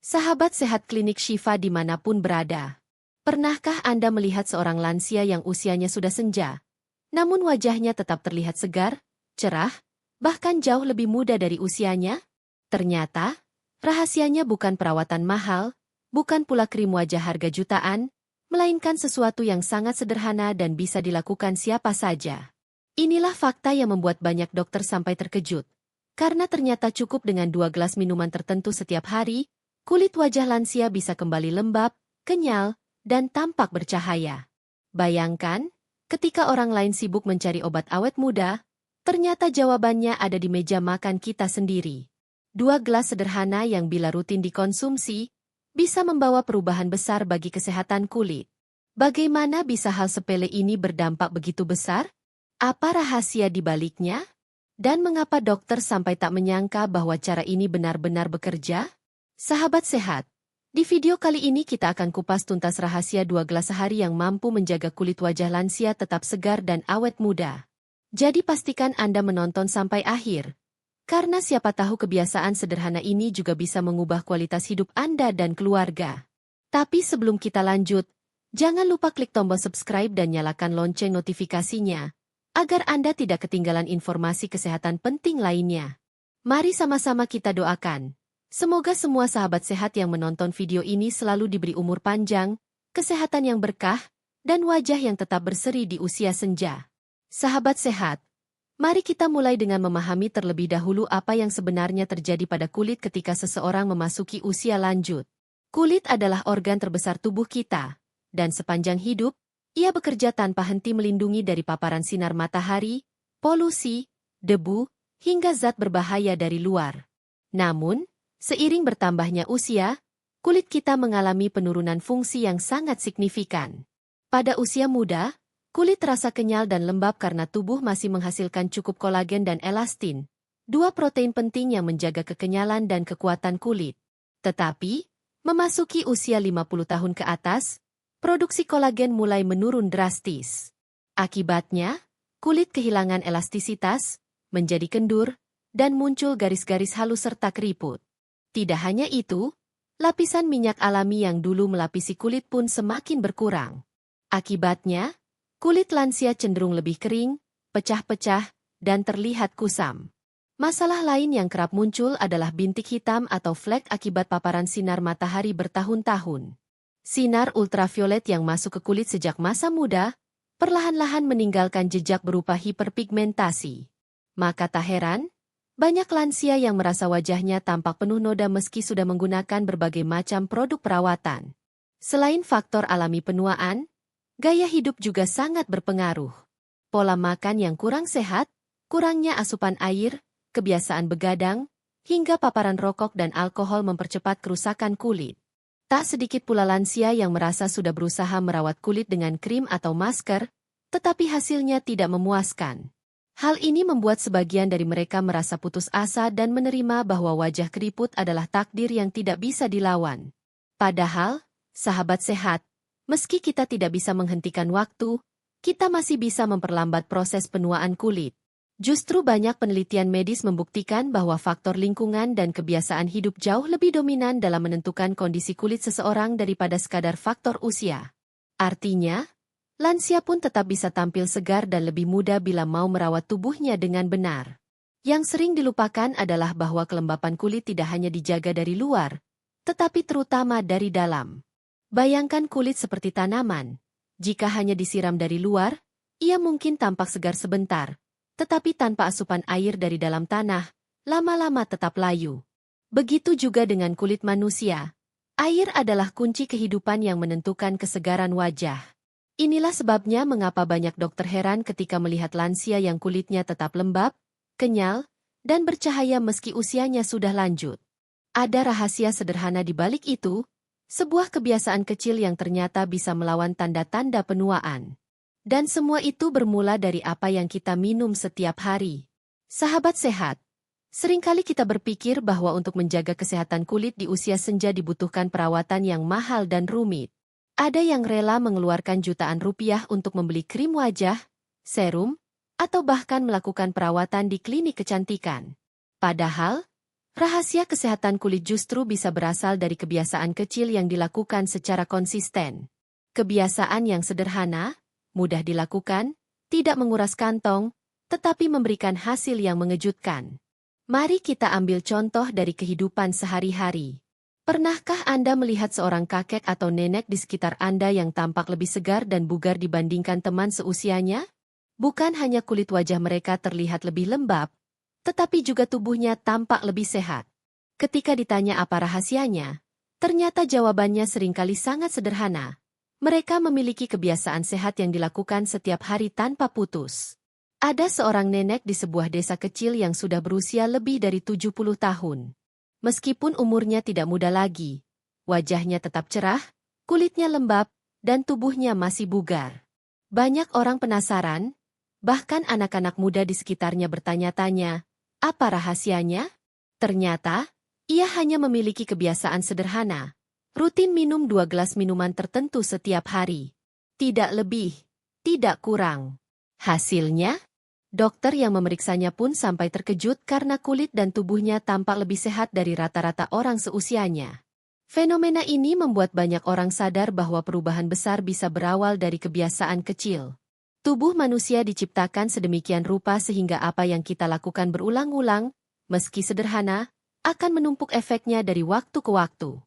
Sahabat sehat klinik Syifa dimanapun berada. Pernahkah Anda melihat seorang lansia yang usianya sudah senja, namun wajahnya tetap terlihat segar, cerah, bahkan jauh lebih muda dari usianya? Ternyata, rahasianya bukan perawatan mahal, bukan pula krim wajah harga jutaan, melainkan sesuatu yang sangat sederhana dan bisa dilakukan siapa saja. Inilah fakta yang membuat banyak dokter sampai terkejut. Karena ternyata cukup dengan 2 gelas minuman tertentu setiap hari, kulit wajah lansia bisa kembali lembab, kenyal, dan tampak bercahaya. Bayangkan, ketika orang lain sibuk mencari obat awet muda, ternyata jawabannya ada di meja makan kita sendiri. 2 gelas sederhana yang bila rutin dikonsumsi, bisa membawa perubahan besar bagi kesehatan kulit. Bagaimana bisa hal sepele ini berdampak begitu besar? Apa rahasia di baliknya? Dan mengapa dokter sampai tak menyangka bahwa cara ini benar-benar bekerja? Sahabat sehat, di video kali ini kita akan kupas tuntas rahasia 2 gelas sehari yang mampu menjaga kulit wajah lansia tetap segar dan awet muda. Jadi pastikan Anda menonton sampai akhir. Karena siapa tahu kebiasaan sederhana ini juga bisa mengubah kualitas hidup Anda dan keluarga. Tapi sebelum kita lanjut, jangan lupa klik tombol subscribe dan nyalakan lonceng notifikasinya, agar Anda tidak ketinggalan informasi kesehatan penting lainnya. Mari sama-sama kita doakan. Semoga semua sahabat sehat yang menonton video ini selalu diberi umur panjang, kesehatan yang berkah, dan wajah yang tetap berseri di usia senja. Sahabat sehat, mari kita mulai dengan memahami terlebih dahulu apa yang sebenarnya terjadi pada kulit ketika seseorang memasuki usia lanjut. Kulit adalah organ terbesar tubuh kita, dan sepanjang hidup, ia bekerja tanpa henti melindungi dari paparan sinar matahari, polusi, debu, hingga zat berbahaya dari luar. Namun, seiring bertambahnya usia, kulit kita mengalami penurunan fungsi yang sangat signifikan. Pada usia muda, kulit terasa kenyal dan lembab karena tubuh masih menghasilkan cukup kolagen dan elastin, 2 protein penting yang menjaga kekenyalan dan kekuatan kulit. Tetapi, memasuki usia 50 tahun ke atas, produksi kolagen mulai menurun drastis. Akibatnya, kulit kehilangan elastisitas, menjadi kendur, dan muncul garis-garis halus serta keriput. Tidak hanya itu, lapisan minyak alami yang dulu melapisi kulit pun semakin berkurang. Akibatnya, kulit lansia cenderung lebih kering, pecah-pecah, dan terlihat kusam. Masalah lain yang kerap muncul adalah bintik hitam atau flek akibat paparan sinar matahari bertahun-tahun. Sinar ultraviolet yang masuk ke kulit sejak masa muda, perlahan-lahan meninggalkan jejak berupa hiperpigmentasi. Maka tak heran, banyak lansia yang merasa wajahnya tampak penuh noda meski sudah menggunakan berbagai macam produk perawatan. Selain faktor alami penuaan, gaya hidup juga sangat berpengaruh. Pola makan yang kurang sehat, kurangnya asupan air, kebiasaan begadang, hingga paparan rokok dan alkohol mempercepat kerusakan kulit. Tak sedikit pula lansia yang merasa sudah berusaha merawat kulit dengan krim atau masker, tetapi hasilnya tidak memuaskan. Hal ini membuat sebagian dari mereka merasa putus asa dan menerima bahwa wajah keriput adalah takdir yang tidak bisa dilawan. Padahal, sahabat sehat, meski kita tidak bisa menghentikan waktu, kita masih bisa memperlambat proses penuaan kulit. Justru banyak penelitian medis membuktikan bahwa faktor lingkungan dan kebiasaan hidup jauh lebih dominan dalam menentukan kondisi kulit seseorang daripada sekadar faktor usia. Artinya, lansia pun tetap bisa tampil segar dan lebih muda bila mau merawat tubuhnya dengan benar. Yang sering dilupakan adalah bahwa kelembapan kulit tidak hanya dijaga dari luar, tetapi terutama dari dalam. Bayangkan kulit seperti tanaman. Jika hanya disiram dari luar, ia mungkin tampak segar sebentar. Tetapi tanpa asupan air dari dalam tanah, lama-lama tetap layu. Begitu juga dengan kulit manusia. Air adalah kunci kehidupan yang menentukan kesegaran wajah. Inilah sebabnya mengapa banyak dokter heran ketika melihat lansia yang kulitnya tetap lembab, kenyal, dan bercahaya meski usianya sudah lanjut. Ada rahasia sederhana di balik itu, sebuah kebiasaan kecil yang ternyata bisa melawan tanda-tanda penuaan. Dan semua itu bermula dari apa yang kita minum setiap hari. Sahabat sehat, seringkali kita berpikir bahwa untuk menjaga kesehatan kulit di usia senja dibutuhkan perawatan yang mahal dan rumit. Ada yang rela mengeluarkan jutaan rupiah untuk membeli krim wajah, serum, atau bahkan melakukan perawatan di klinik kecantikan. Padahal, Rahasia kesehatan kulit justru bisa berasal dari kebiasaan kecil yang dilakukan secara konsisten. Kebiasaan yang sederhana, mudah dilakukan, tidak menguras kantong, tetapi memberikan hasil yang mengejutkan. Mari kita ambil contoh dari kehidupan sehari-hari. Pernahkah Anda melihat seorang kakek atau nenek di sekitar Anda yang tampak lebih segar dan bugar dibandingkan teman seusianya? Bukan hanya kulit wajah mereka terlihat lebih lembab, tetapi juga tubuhnya tampak lebih sehat. Ketika ditanya apa rahasianya, ternyata jawabannya seringkali sangat sederhana. Mereka memiliki kebiasaan sehat yang dilakukan setiap hari tanpa putus. Ada seorang nenek di sebuah desa kecil yang sudah berusia lebih dari 70 tahun. Meskipun umurnya tidak muda lagi, wajahnya tetap cerah, kulitnya lembab, dan tubuhnya masih bugar. Banyak orang penasaran, bahkan anak-anak muda di sekitarnya bertanya-tanya, apa rahasianya? Ternyata, ia hanya memiliki kebiasaan sederhana, rutin minum 2 gelas minuman tertentu setiap hari. Tidak lebih, tidak kurang. Hasilnya, dokter yang memeriksanya pun sampai terkejut karena kulit dan tubuhnya tampak lebih sehat dari rata-rata orang seusianya. Fenomena ini membuat banyak orang sadar bahwa perubahan besar bisa berawal dari kebiasaan kecil. Tubuh manusia diciptakan sedemikian rupa sehingga apa yang kita lakukan berulang-ulang, meski sederhana, akan menumpuk efeknya dari waktu ke waktu.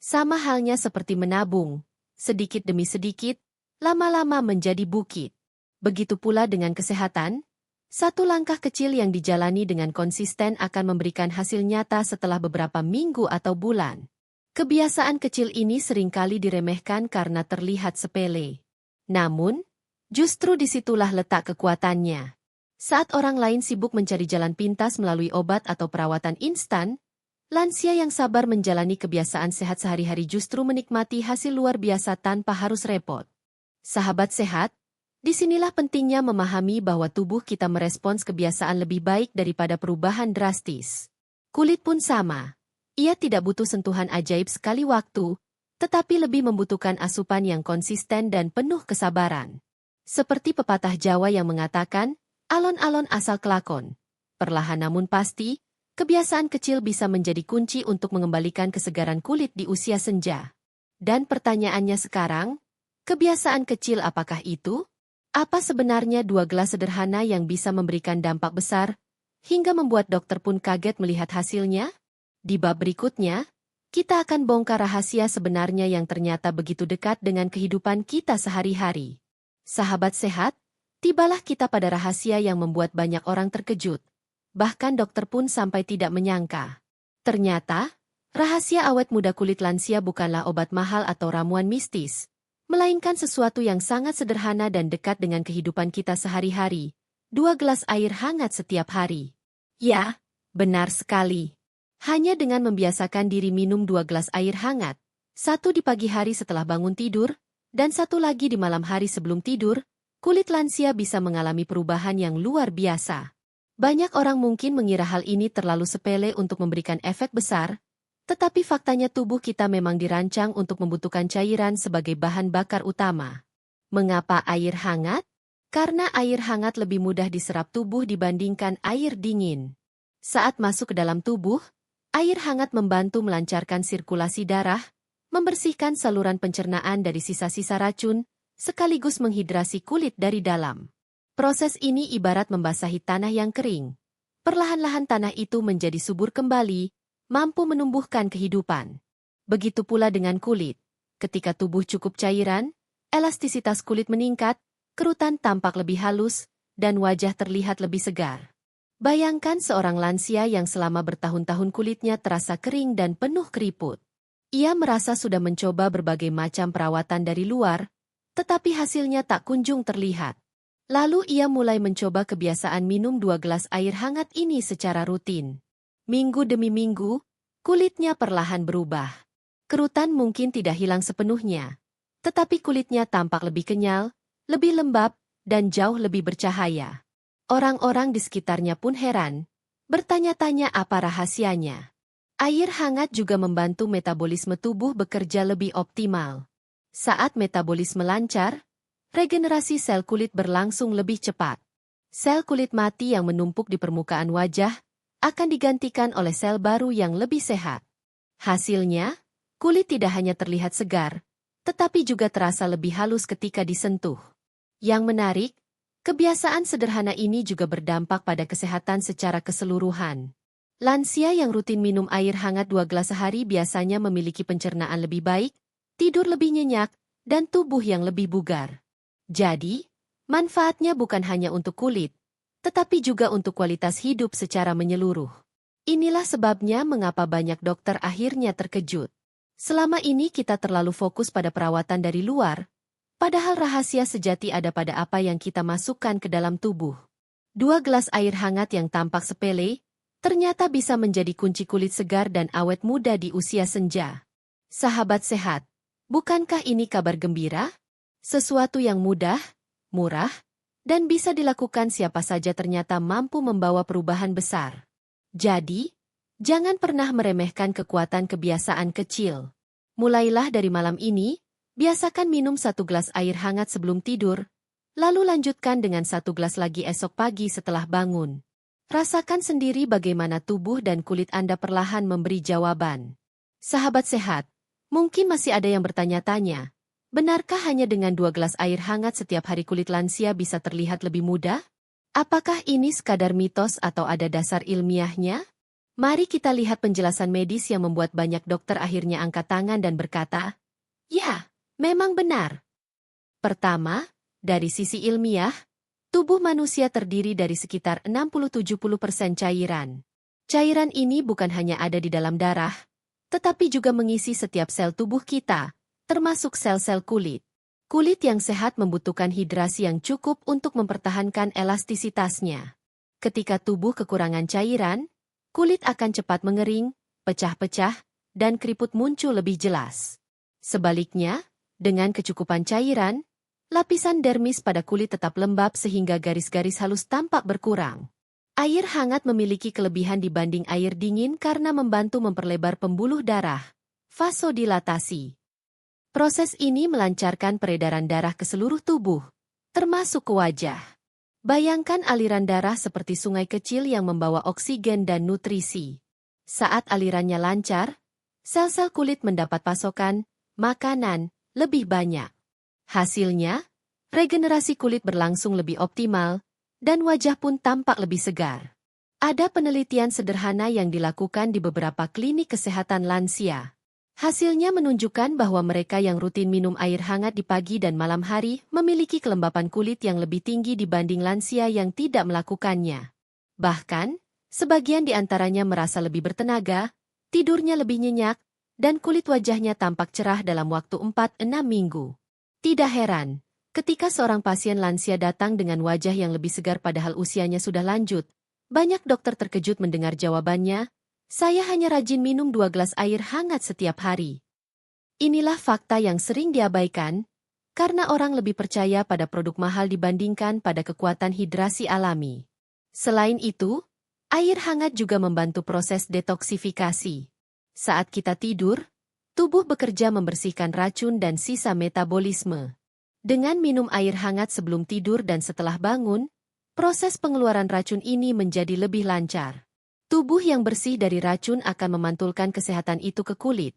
Sama halnya seperti menabung, sedikit demi sedikit, lama-lama menjadi bukit. Begitu pula dengan kesehatan, satu langkah kecil yang dijalani dengan konsisten akan memberikan hasil nyata setelah beberapa minggu atau bulan. Kebiasaan kecil ini seringkali diremehkan karena terlihat sepele. Namun, justru disitulah letak kekuatannya. Saat orang lain sibuk mencari jalan pintas melalui obat atau perawatan instan, lansia yang sabar menjalani kebiasaan sehat sehari-hari justru menikmati hasil luar biasa tanpa harus repot. Sahabat sehat, disinilah pentingnya memahami bahwa tubuh kita merespons kebiasaan lebih baik daripada perubahan drastis. Kulit pun sama. Ia tidak butuh sentuhan ajaib sekali waktu, tetapi lebih membutuhkan asupan yang konsisten dan penuh kesabaran. Seperti pepatah Jawa yang mengatakan, alon-alon asal kelakon. Perlahan namun pasti, kebiasaan kecil bisa menjadi kunci untuk mengembalikan kesegaran kulit di usia senja. Dan pertanyaannya sekarang, kebiasaan kecil apakah itu? Apa sebenarnya 2 gelas sederhana yang bisa memberikan dampak besar, hingga membuat dokter pun kaget melihat hasilnya? Di bab berikutnya, kita akan bongkar rahasia sebenarnya yang ternyata begitu dekat dengan kehidupan kita sehari-hari. Sahabat sehat, tibalah kita pada rahasia yang membuat banyak orang terkejut. Bahkan dokter pun sampai tidak menyangka. Ternyata, rahasia awet muda kulit lansia bukanlah obat mahal atau ramuan mistis, melainkan sesuatu yang sangat sederhana dan dekat dengan kehidupan kita sehari-hari. 2 gelas air hangat setiap hari. Ya, benar sekali. Hanya dengan membiasakan diri minum 2 gelas air hangat, satu di pagi hari setelah bangun tidur, dan satu lagi di malam hari sebelum tidur, kulit lansia bisa mengalami perubahan yang luar biasa. Banyak orang mungkin mengira hal ini terlalu sepele untuk memberikan efek besar, tetapi faktanya tubuh kita memang dirancang untuk membutuhkan cairan sebagai bahan bakar utama. Mengapa air hangat? Karena air hangat lebih mudah diserap tubuh dibandingkan air dingin. Saat masuk ke dalam tubuh, air hangat membantu melancarkan sirkulasi darah, membersihkan saluran pencernaan dari sisa-sisa racun, sekaligus menghidrasi kulit dari dalam. Proses ini ibarat membasahi tanah yang kering. Perlahan-lahan tanah itu menjadi subur kembali, mampu menumbuhkan kehidupan. Begitu pula dengan kulit. Ketika tubuh cukup cairan, elastisitas kulit meningkat, kerutan tampak lebih halus, dan wajah terlihat lebih segar. Bayangkan seorang lansia yang selama bertahun-tahun kulitnya terasa kering dan penuh keriput. Ia merasa sudah mencoba berbagai macam perawatan dari luar, tetapi hasilnya tak kunjung terlihat. Lalu ia mulai mencoba kebiasaan minum 2 gelas air hangat ini secara rutin. Minggu demi minggu, kulitnya perlahan berubah. Kerutan mungkin tidak hilang sepenuhnya, tetapi kulitnya tampak lebih kenyal, lebih lembab, dan jauh lebih bercahaya. Orang-orang di sekitarnya pun heran, bertanya-tanya apa rahasianya. Air hangat juga membantu metabolisme tubuh bekerja lebih optimal. Saat metabolisme lancar, regenerasi sel kulit berlangsung lebih cepat. Sel kulit mati yang menumpuk di permukaan wajah akan digantikan oleh sel baru yang lebih sehat. Hasilnya, kulit tidak hanya terlihat segar, tetapi juga terasa lebih halus ketika disentuh. Yang menarik, kebiasaan sederhana ini juga berdampak pada kesehatan secara keseluruhan. Lansia yang rutin minum air hangat 2 gelas sehari biasanya memiliki pencernaan lebih baik, tidur lebih nyenyak, dan tubuh yang lebih bugar. Jadi, manfaatnya bukan hanya untuk kulit, tetapi juga untuk kualitas hidup secara menyeluruh. Inilah sebabnya mengapa banyak dokter akhirnya terkejut. Selama ini kita terlalu fokus pada perawatan dari luar, padahal rahasia sejati ada pada apa yang kita masukkan ke dalam tubuh. 2 gelas air hangat yang tampak sepele, ternyata bisa menjadi kunci kulit segar dan awet muda di usia senja. Sahabat sehat, bukankah ini kabar gembira? Sesuatu yang mudah, murah, dan bisa dilakukan siapa saja ternyata mampu membawa perubahan besar. Jadi, jangan pernah meremehkan kekuatan kebiasaan kecil. Mulailah dari malam ini, biasakan minum 1 gelas air hangat sebelum tidur, lalu lanjutkan dengan 1 gelas lagi esok pagi setelah bangun. Rasakan sendiri bagaimana tubuh dan kulit Anda perlahan memberi jawaban. Sahabat sehat, mungkin masih ada yang bertanya-tanya, benarkah hanya dengan 2 gelas air hangat setiap hari kulit lansia bisa terlihat lebih muda? Apakah ini sekadar mitos atau ada dasar ilmiahnya? Mari kita lihat penjelasan medis yang membuat banyak dokter akhirnya angkat tangan dan berkata, "Ya, memang benar." Pertama, dari sisi ilmiah, tubuh manusia terdiri dari sekitar 60–70% cairan. Cairan ini bukan hanya ada di dalam darah, tetapi juga mengisi setiap sel tubuh kita, termasuk sel-sel kulit. Kulit yang sehat membutuhkan hidrasi yang cukup untuk mempertahankan elastisitasnya. Ketika tubuh kekurangan cairan, kulit akan cepat mengering, pecah-pecah, dan keriput muncul lebih jelas. Sebaliknya, dengan kecukupan cairan, lapisan dermis pada kulit tetap lembab sehingga garis-garis halus tampak berkurang. Air hangat memiliki kelebihan dibanding air dingin karena membantu memperlebar pembuluh darah, vasodilatasi. Proses ini melancarkan peredaran darah ke seluruh tubuh, termasuk ke wajah. Bayangkan aliran darah seperti sungai kecil yang membawa oksigen dan nutrisi. Saat alirannya lancar, sel-sel kulit mendapat pasokan makanan lebih banyak. Hasilnya, regenerasi kulit berlangsung lebih optimal, dan wajah pun tampak lebih segar. Ada penelitian sederhana yang dilakukan di beberapa klinik kesehatan lansia. Hasilnya menunjukkan bahwa mereka yang rutin minum air hangat di pagi dan malam hari memiliki kelembapan kulit yang lebih tinggi dibanding lansia yang tidak melakukannya. Bahkan, sebagian di antaranya merasa lebih bertenaga, tidurnya lebih nyenyak, dan kulit wajahnya tampak cerah dalam waktu 4–6 minggu. Tidak heran, ketika seorang pasien lansia datang dengan wajah yang lebih segar padahal usianya sudah lanjut, banyak dokter terkejut mendengar jawabannya, "Saya hanya rajin minum 2 gelas air hangat setiap hari." Inilah fakta yang sering diabaikan, karena orang lebih percaya pada produk mahal dibandingkan pada kekuatan hidrasi alami. Selain itu, air hangat juga membantu proses detoksifikasi. Saat kita tidur, tubuh bekerja membersihkan racun dan sisa metabolisme. Dengan minum air hangat sebelum tidur dan setelah bangun, proses pengeluaran racun ini menjadi lebih lancar. Tubuh yang bersih dari racun akan memantulkan kesehatan itu ke kulit.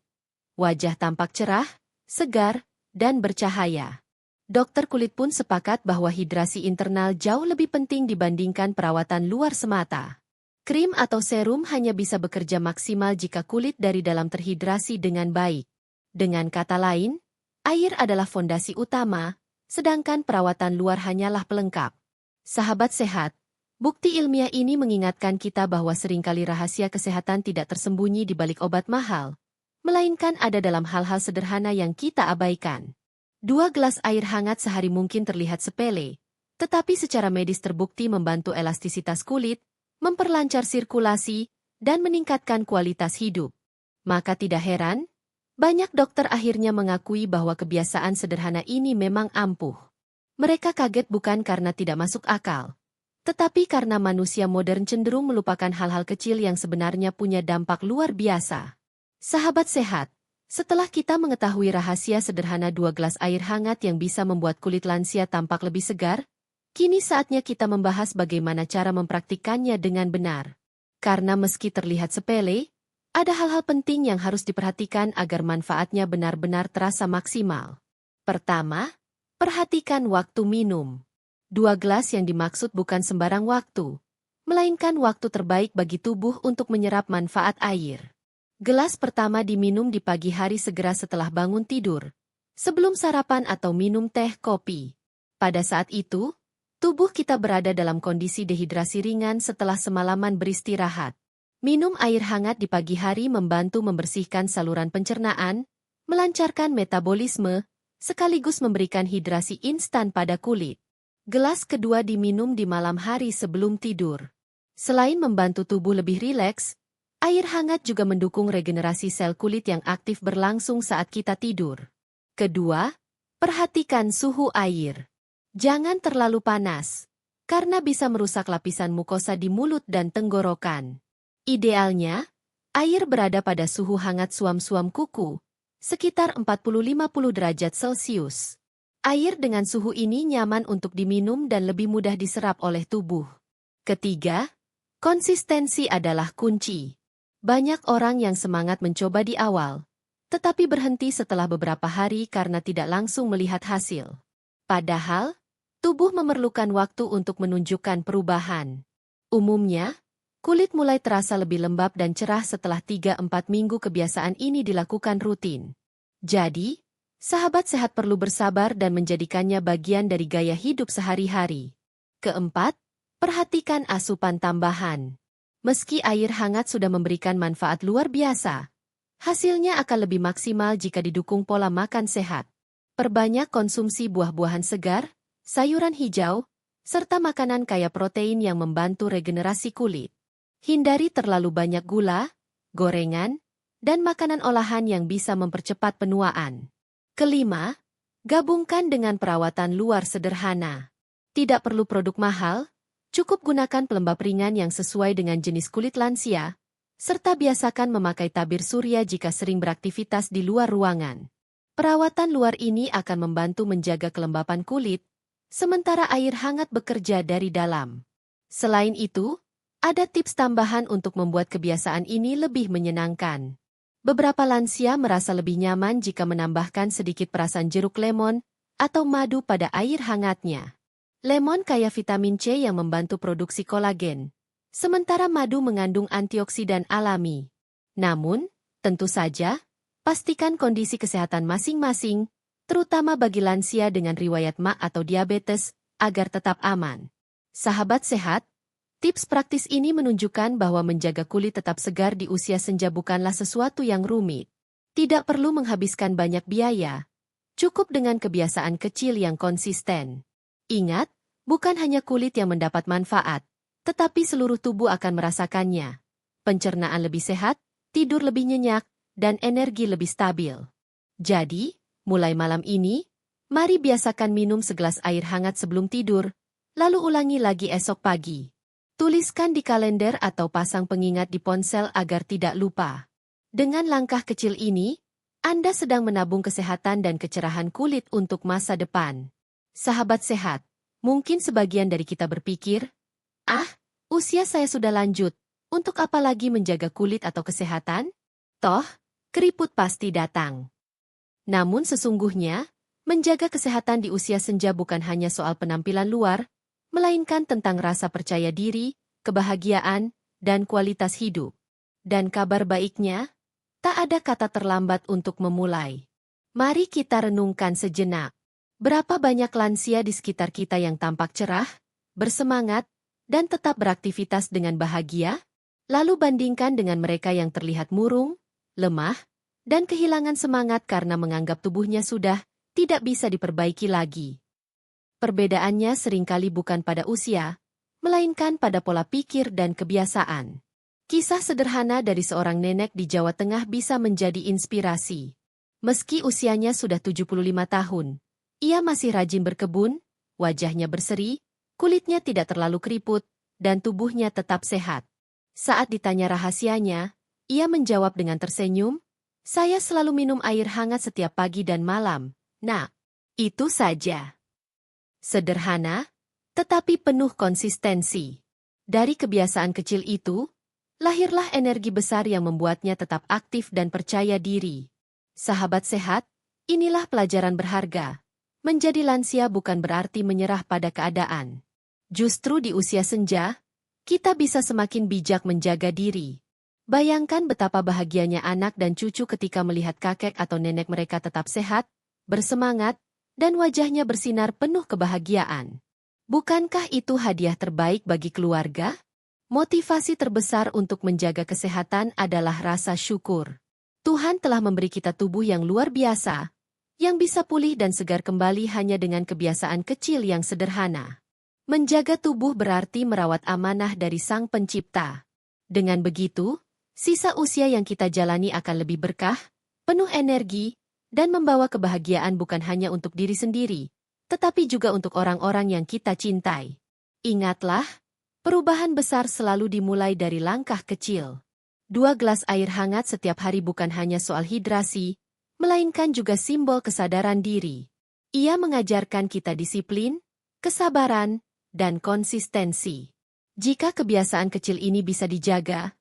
Wajah tampak cerah, segar, dan bercahaya. Dokter kulit pun sepakat bahwa hidrasi internal jauh lebih penting dibandingkan perawatan luar semata. Krim atau serum hanya bisa bekerja maksimal jika kulit dari dalam terhidrasi dengan baik. Dengan kata lain, air adalah fondasi utama, sedangkan perawatan luar hanyalah pelengkap. Sahabat sehat, bukti ilmiah ini mengingatkan kita bahwa seringkali rahasia kesehatan tidak tersembunyi di balik obat mahal, melainkan ada dalam hal-hal sederhana yang kita abaikan. 2 gelas air hangat sehari mungkin terlihat sepele, tetapi secara medis terbukti membantu elastisitas kulit, memperlancar sirkulasi, dan meningkatkan kualitas hidup. Maka tidak heran, banyak dokter akhirnya mengakui bahwa kebiasaan sederhana ini memang ampuh. Mereka kaget bukan karena tidak masuk akal, tetapi karena manusia modern cenderung melupakan hal-hal kecil yang sebenarnya punya dampak luar biasa. Sahabat sehat, setelah kita mengetahui rahasia sederhana 2 gelas air hangat yang bisa membuat kulit lansia tampak lebih segar, kini saatnya kita membahas bagaimana cara mempraktikkannya dengan benar. Karena meski terlihat sepele, ada hal-hal penting yang harus diperhatikan agar manfaatnya benar-benar terasa maksimal. Pertama, perhatikan waktu minum. 2 gelas yang dimaksud bukan sembarang waktu, melainkan waktu terbaik bagi tubuh untuk menyerap manfaat air. Gelas pertama diminum di pagi hari segera setelah bangun tidur, sebelum sarapan atau minum teh kopi. Pada saat itu, tubuh kita berada dalam kondisi dehidrasi ringan setelah semalaman beristirahat. Minum air hangat di pagi hari membantu membersihkan saluran pencernaan, melancarkan metabolisme, sekaligus memberikan hidrasi instan pada kulit. Gelas kedua diminum di malam hari sebelum tidur. Selain membantu tubuh lebih rileks, air hangat juga mendukung regenerasi sel kulit yang aktif berlangsung saat kita tidur. Kedua, perhatikan suhu air. Jangan terlalu panas, karena bisa merusak lapisan mukosa di mulut dan tenggorokan. Idealnya, air berada pada suhu hangat suam-suam kuku, sekitar 40-50 derajat Celcius. Air dengan suhu ini nyaman untuk diminum dan lebih mudah diserap oleh tubuh. Ketiga, konsistensi adalah kunci. Banyak orang yang semangat mencoba di awal, tetapi berhenti setelah beberapa hari karena tidak langsung melihat hasil. Padahal, tubuh memerlukan waktu untuk menunjukkan perubahan. Umumnya, kulit mulai terasa lebih lembab dan cerah setelah 3-4 minggu kebiasaan ini dilakukan rutin. Jadi, sahabat sehat perlu bersabar dan menjadikannya bagian dari gaya hidup sehari-hari. Keempat, perhatikan asupan tambahan. Meski air hangat sudah memberikan manfaat luar biasa, hasilnya akan lebih maksimal jika didukung pola makan sehat. Perbanyak konsumsi buah-buahan segar, sayuran hijau, serta makanan kaya protein yang membantu regenerasi kulit. Hindari terlalu banyak gula, gorengan, dan makanan olahan yang bisa mempercepat penuaan. Kelima, gabungkan dengan perawatan luar sederhana. Tidak perlu produk mahal, cukup gunakan pelembab ringan yang sesuai dengan jenis kulit lansia, serta biasakan memakai tabir surya jika sering beraktivitas di luar ruangan. Perawatan luar ini akan membantu menjaga kelembapan kulit, sementara air hangat bekerja dari dalam. Selain itu, ada tips tambahan untuk membuat kebiasaan ini lebih menyenangkan. Beberapa lansia merasa lebih nyaman jika menambahkan sedikit perasan jeruk lemon atau madu pada air hangatnya. Lemon kaya vitamin C yang membantu produksi kolagen, sementara madu mengandung antioksidan alami. Namun, tentu saja, pastikan kondisi kesehatan masing-masing, terutama bagi lansia dengan riwayat MA atau diabetes, agar tetap aman. Sahabat sehat, tips praktis ini menunjukkan bahwa menjaga kulit tetap segar di usia senja bukanlah sesuatu yang rumit. Tidak perlu menghabiskan banyak biaya, cukup dengan kebiasaan kecil yang konsisten. Ingat, bukan hanya kulit yang mendapat manfaat, tetapi seluruh tubuh akan merasakannya. Pencernaan lebih sehat, tidur lebih nyenyak, dan energi lebih stabil. Jadi, mulai malam ini, mari biasakan minum segelas air hangat sebelum tidur, lalu ulangi lagi esok pagi. Tuliskan di kalender atau pasang pengingat di ponsel agar tidak lupa. Dengan langkah kecil ini, Anda sedang menabung kesehatan dan kecerahan kulit untuk masa depan. Sahabat sehat, mungkin sebagian dari kita berpikir, usia saya sudah lanjut, untuk apa lagi menjaga kulit atau kesehatan? Toh, keriput pasti datang. Namun sesungguhnya, menjaga kesehatan di usia senja bukan hanya soal penampilan luar, melainkan tentang rasa percaya diri, kebahagiaan, dan kualitas hidup. Dan kabar baiknya, tak ada kata terlambat untuk memulai. Mari kita renungkan sejenak. Berapa banyak lansia di sekitar kita yang tampak cerah, bersemangat, dan tetap beraktivitas dengan bahagia? Lalu bandingkan dengan mereka yang terlihat murung, lemah, dan kehilangan semangat karena menganggap tubuhnya sudah tidak bisa diperbaiki lagi. Perbedaannya seringkali bukan pada usia, melainkan pada pola pikir dan kebiasaan. Kisah sederhana dari seorang nenek di Jawa Tengah bisa menjadi inspirasi. Meski usianya sudah 75 tahun, ia masih rajin berkebun, wajahnya berseri, kulitnya tidak terlalu keriput, dan tubuhnya tetap sehat. Saat ditanya rahasianya, ia menjawab dengan tersenyum, "Saya selalu minum air hangat setiap pagi dan malam, Nak." Itu saja. Sederhana, tetapi penuh konsistensi. Dari kebiasaan kecil itu, lahirlah energi besar yang membuatnya tetap aktif dan percaya diri. Sahabat sehat, inilah pelajaran berharga. Menjadi lansia bukan berarti menyerah pada keadaan. Justru di usia senja, kita bisa semakin bijak menjaga diri. Bayangkan betapa bahagianya anak dan cucu ketika melihat kakek atau nenek mereka tetap sehat, bersemangat, dan wajahnya bersinar penuh kebahagiaan. Bukankah itu hadiah terbaik bagi keluarga? Motivasi terbesar untuk menjaga kesehatan adalah rasa syukur. Tuhan telah memberi kita tubuh yang luar biasa, yang bisa pulih dan segar kembali hanya dengan kebiasaan kecil yang sederhana. Menjaga tubuh berarti merawat amanah dari Sang Pencipta. Dengan begitu, sisa usia yang kita jalani akan lebih berkah, penuh energi, dan membawa kebahagiaan bukan hanya untuk diri sendiri, tetapi juga untuk orang-orang yang kita cintai. Ingatlah, perubahan besar selalu dimulai dari langkah kecil. 2 gelas air hangat setiap hari bukan hanya soal hidrasi, melainkan juga simbol kesadaran diri. Ia mengajarkan kita disiplin, kesabaran, dan konsistensi. Jika kebiasaan kecil ini bisa dijaga,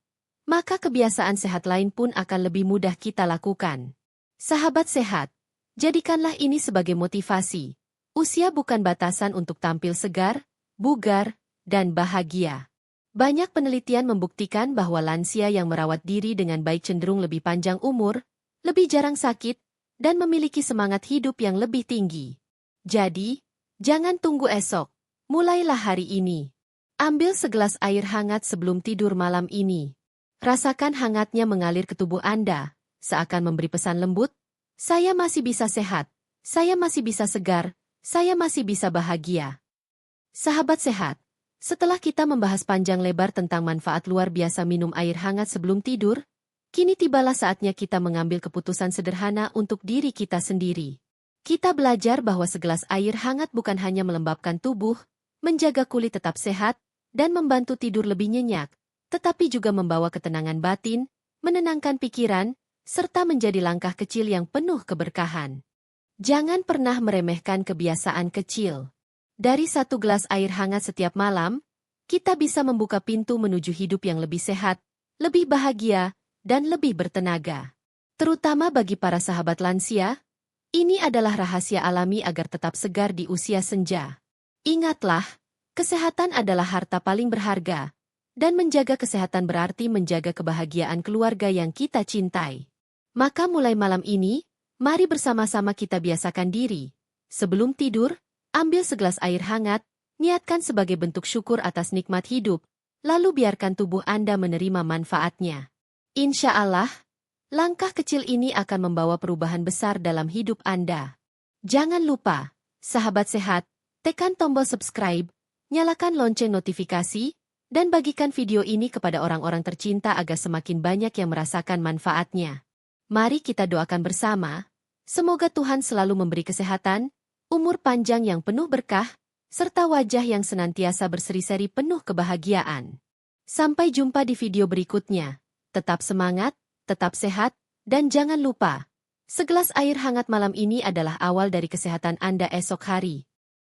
maka kebiasaan sehat lain pun akan lebih mudah kita lakukan. Sahabat sehat, jadikanlah ini sebagai motivasi. Usia bukan batasan untuk tampil segar, bugar, dan bahagia. Banyak penelitian membuktikan bahwa lansia yang merawat diri dengan baik cenderung lebih panjang umur, lebih jarang sakit, dan memiliki semangat hidup yang lebih tinggi. Jadi, jangan tunggu esok, mulailah hari ini. Ambil segelas air hangat sebelum tidur malam ini. Rasakan hangatnya mengalir ke tubuh Anda, seakan memberi pesan lembut, saya masih bisa sehat, saya masih bisa segar, saya masih bisa bahagia. Sahabat sehat, setelah kita membahas panjang lebar tentang manfaat luar biasa minum air hangat sebelum tidur, kini tibalah saatnya kita mengambil keputusan sederhana untuk diri kita sendiri. Kita belajar bahwa segelas air hangat bukan hanya melembabkan tubuh, menjaga kulit tetap sehat, dan membantu tidur lebih nyenyak, tetapi juga membawa ketenangan batin, menenangkan pikiran, serta menjadi langkah kecil yang penuh keberkahan. Jangan pernah meremehkan kebiasaan kecil. Dari 1 gelas air hangat setiap malam, kita bisa membuka pintu menuju hidup yang lebih sehat, lebih bahagia, dan lebih bertenaga. Terutama bagi para sahabat lansia, ini adalah rahasia alami agar tetap segar di usia senja. Ingatlah, kesehatan adalah harta paling berharga, dan menjaga kesehatan berarti menjaga kebahagiaan keluarga yang kita cintai. Maka mulai malam ini, mari bersama-sama kita biasakan diri. Sebelum tidur, ambil segelas air hangat, niatkan sebagai bentuk syukur atas nikmat hidup, lalu biarkan tubuh Anda menerima manfaatnya. Insya Allah, langkah kecil ini akan membawa perubahan besar dalam hidup Anda. Jangan lupa, sahabat sehat, tekan tombol subscribe, nyalakan lonceng notifikasi, dan bagikan video ini kepada orang-orang tercinta agar semakin banyak yang merasakan manfaatnya. Mari kita doakan bersama, semoga Tuhan selalu memberi kesehatan, umur panjang yang penuh berkah, serta wajah yang senantiasa berseri-seri penuh kebahagiaan. Sampai jumpa di video berikutnya. Tetap semangat, tetap sehat, dan jangan lupa, segelas air hangat malam ini adalah awal dari kesehatan Anda esok hari.